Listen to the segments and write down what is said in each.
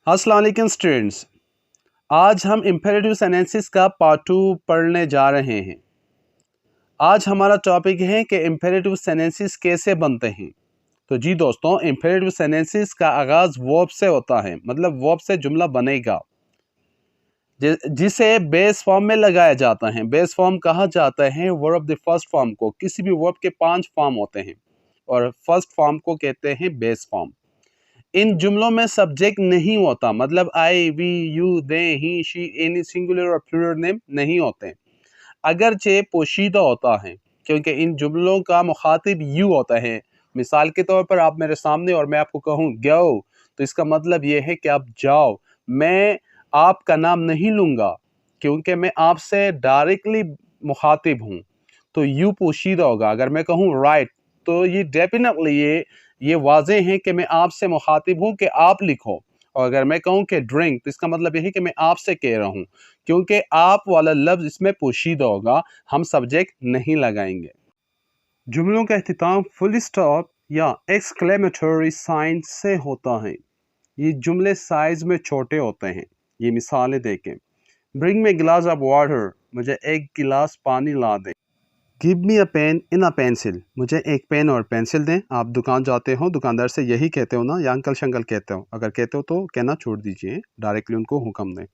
अस्सलाम वालेकुम स्टूडेंट्स। आज हम इम्पेरेटिव सेंटेंसेस का पार्ट 2 पढ़ने जा रहे हैं। आज हमारा टॉपिक है कि इम्पेरेटिव सेंटेंसेस कैसे बनते हैं। तो जी दोस्तों, इम्पेरेटिव सेंटेंसेस का आगाज़ वर्ब से होता है, मतलब वर्ब से जुमला बनेगा जिसे बेस फॉर्म में लगाया जाता है। बेस फॉर्म कहा जाता है वर्ब द फर्स्ट फॉर्म को। किसी भी वर्ब के 5 फॉर्म होते हैं और फर्स्ट फॉर्म को कहते हैं बेस फॉर्म। इन जुमलों में सब्जेक्ट नहीं होता, मतलब I, we, you, they, he, she, any singular और प्लूरल नेम नहीं होते। अगरचे पोशीदा होता है क्योंकि इन जुमलों का मुखातिब यू होता है। मिसाल के तौर पर आप मेरे सामने और मैं आपको कहूँ गो, तो इसका मतलब ये है कि आप जाओ। मैं आपका नाम नहीं लूँगा क्योंकि मैं आपसे डायरेक्टली मुखातिब हूँ, तो यू पोशीदा होगा। अगर मैं कहूँ राइट, तो ये डेफिनेटली ये वाज़े है कि मैं आपसे मुखातिब हूँ कि आप लिखो। और अगर मैं कहूँ कि ड्रिंक, तो इसका मतलब ये है कि मैं आपसे कह रहा हूँ, क्योंकि आप वाला लफ्ज़ इसमें पोशीदा होगा, हम सब्जेक्ट नहीं लगाएंगे। जुमलों का अख्तिताम फुल स्टॉप या एक्सक्लेमेटरी साइन से होता है। ये जुमले साइज में छोटे होते हैं। ये मिसालें देखें। ब्रिंग मी गिलास ऑफ वाटर, मुझे एक गिलास पानी ला दें। Give me a pain in a pencil, मुझे एक पेन और पेंसिल दें। आप दुकान जाते हो, दुकानदार से यही कहते हो ना, या अंकल शंकल कहते हो? अगर कहते हो तो कहना छोड़ दीजिए, डायरेक्टली उनको हुक्म दें।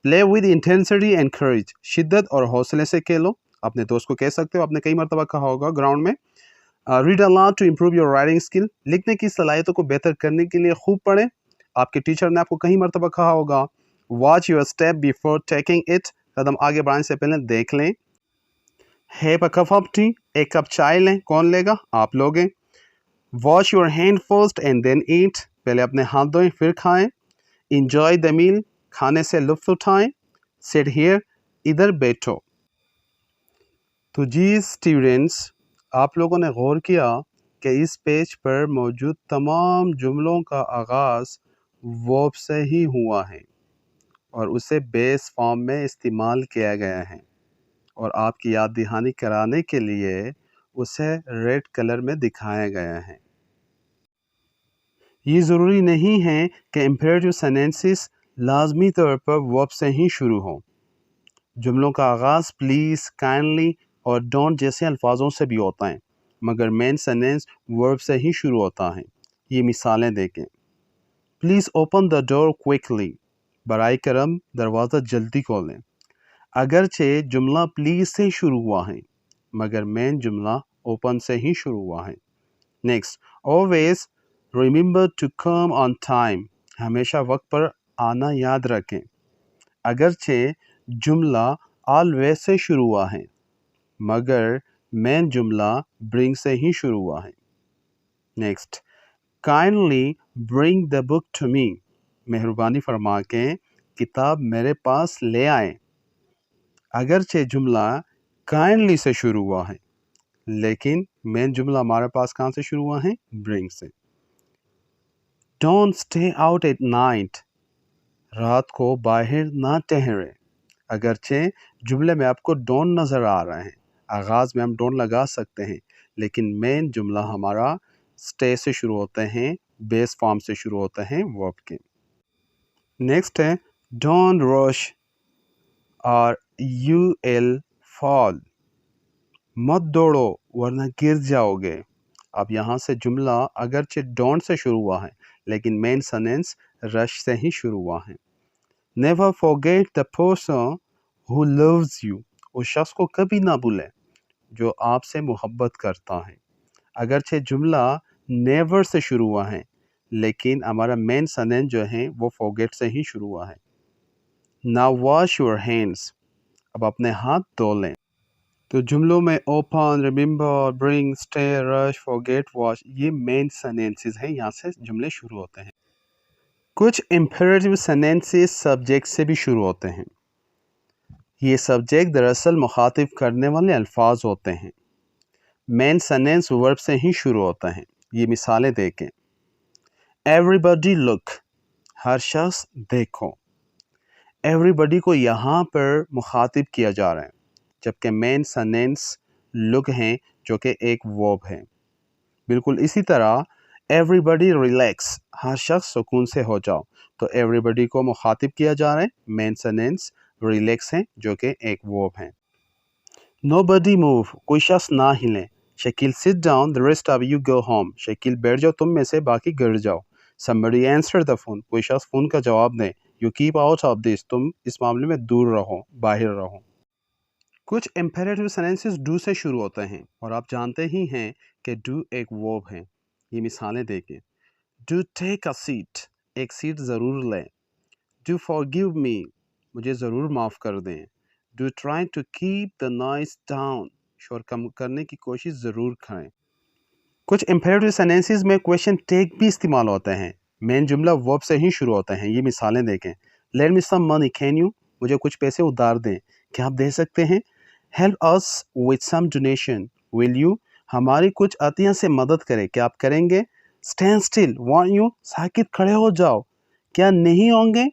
Play with intensity and courage, शिद्दत और हौसले से खेलो। अपने दोस्त को कह सकते हो, आपने कई मरतबा कहा होगा ग्राउंड में। Read a lot to improve your writing skill, लिखने की सलाहियतों को बेहतर करने के लिए खूब पढ़ें। आपके टीचर ने आपको कई मरतबा कहा होगा। Watch your step before taking it, कदम आगे बढ़ाने से पहले देख लें। Have a cup of tea, एक कप चाय लें। कौन लेगा? आप लोगे। Wash your hand first and then eat, पहले अपने हाथ धोएं फिर खाएं। इंजॉय द मील, खाने से लुत्फ उठाएं। सिट हियर, इधर बैठो। तो जी स्टूडेंट्स, आप लोगों ने गौर किया कि इस पेज पर मौजूद तमाम जुमलों का आगाज़ वर्ब से ही हुआ है और उसे बेस फॉर्म में इस्तेमाल किया गया है, और आपकी याद दहानी कराने के लिए उसे रेड कलर में दिखाया गया है। ये ज़रूरी नहीं है कि इम्पेरेटिव सेंटेंसेस लाजमी तौर पर वर्ब से ही शुरू हो। जुमलों का आगाज़ प्लीज़, काइंडली और डोंट जैसे अल्फाजों से भी होता है, मगर मेन सेंटेंस वर्ब से ही शुरू होता है। ये मिसालें देखें। Please open the door quickly, बराए करम दरवाज़ा जल्दी खोलें। अगरचे जुमला प्लीज़ से शुरू हुआ है, मगर मेन जुमला ओपन से ही शुरू हुआ है। Next, always remember to come on time, हमेशा वक्त पर आना याद रखें। अगरचे जुमला ऑलवेज से शुरू हुआ है, मगर मेन जुमला ब्रिंग से ही शुरू हुआ है। Next, kindly bring the book to me, मेहरबानी फरमा के किताब मेरे पास ले आए। अगरचे जुमला काइंडली से शुरू हुआ है, लेकिन मेन जुमला हमारे पास कहाँ से शुरू हुआ है? ब्रिंग से। Don't stay out at night, रात को बाहर ना ठहरे। अगरचे जुमले में आपको डोंट नज़र आ रहा है, आगाज़ में हम डोंट लगा सकते हैं, लेकिन मेन जुमला हमारा स्टे से शुरू होते हैं, बेस फॉर्म से शुरू होते हैं वर्ब के। नेक्स्ट है डोंट रश और यू एल फॉल, मत दौड़ो वरना गिर जाओगे। अब यहाँ से जुमला अगरचे डोंट से शुरू हुआ है, लेकिन मेन सेंटेंस रश से ही शुरू हुआ है। Never forget the person who loves you, उस शख्स को कभी ना भूलें जो आपसे मोहब्बत करता है। अगरचे जुमला नेवर से शुरू हुआ है, लेकिन हमारा मेन सेंटेंस जो है वो फॉरगेट से ही शुरू हुआ है। नाउ वॉश योर हैंड्स, अब अपने हाथ धो लें। तो जुमलों में open, remember, bring, stay, rush, forget, wash, ये मेन सेंटेंसेस हैं, यहाँ से जुमले शुरू होते हैं। कुछ इम्पेरेटिव सेंटेंसेस सब्जेक्ट से भी शुरू होते हैं। ये सब्जेक्ट दरअसल मुखातिब करने वाले अल्फाज होते हैं। मेन सेंटेंस वर्ब से ही शुरू होता है। ये मिसालें देखें। एवरीबॉडी लुक, हर शख्स देखो। एवरीबॉडी को यहाँ पर मुखातिब किया जा रहा है, जबकि मेन सेंटेंस लुक हैं, जो कि एक वर्ब है। बिल्कुल इसी तरह everybody relax, हर शख्स सुकून से हो जाओ। तो everybody को मुखातिब किया जा रहा है, मेन सेंटेंस relax है जो कि एक वर्ब है। Nobody move, कोई शख्स ना हिले। Shakeel sit down, the rest of you go home, Shakeel बैठ जाओ तुम में से बाकी घर जाओ। Somebody answer the phone, कोई शख्स फ़ोन का जवाब दें। You keep out of this, तुम इस मामले में दूर रहो, बाहर रहो। कुछ imperative sentences do से शुरू होते हैं और आप जानते ही हैं कि do एक verb है। ये मिसालें देखें। Do take a seat, एक सीट ज़रूर लें। Do forgive me, मुझे ज़रूर माफ़ कर दें। Do try to keep the noise down, शोर कम करने की कोशिश ज़रूर करें। कुछ imperative sentences में question take भी इस्तेमाल होते हैं। मेन जुमला verb से ही शुरू होता है। ये मिसालें देखें। Lend me some money, can you? मुझे कुछ पैसे उधार दें। क्या आप दे सकते हैं? Help us with some donation, will you? हमारी कुछ अतिया से मदद करें। क्या आप करेंगे? Stand still, want you? साकित खड़े हो जाओ। क्या नहीं होंगे?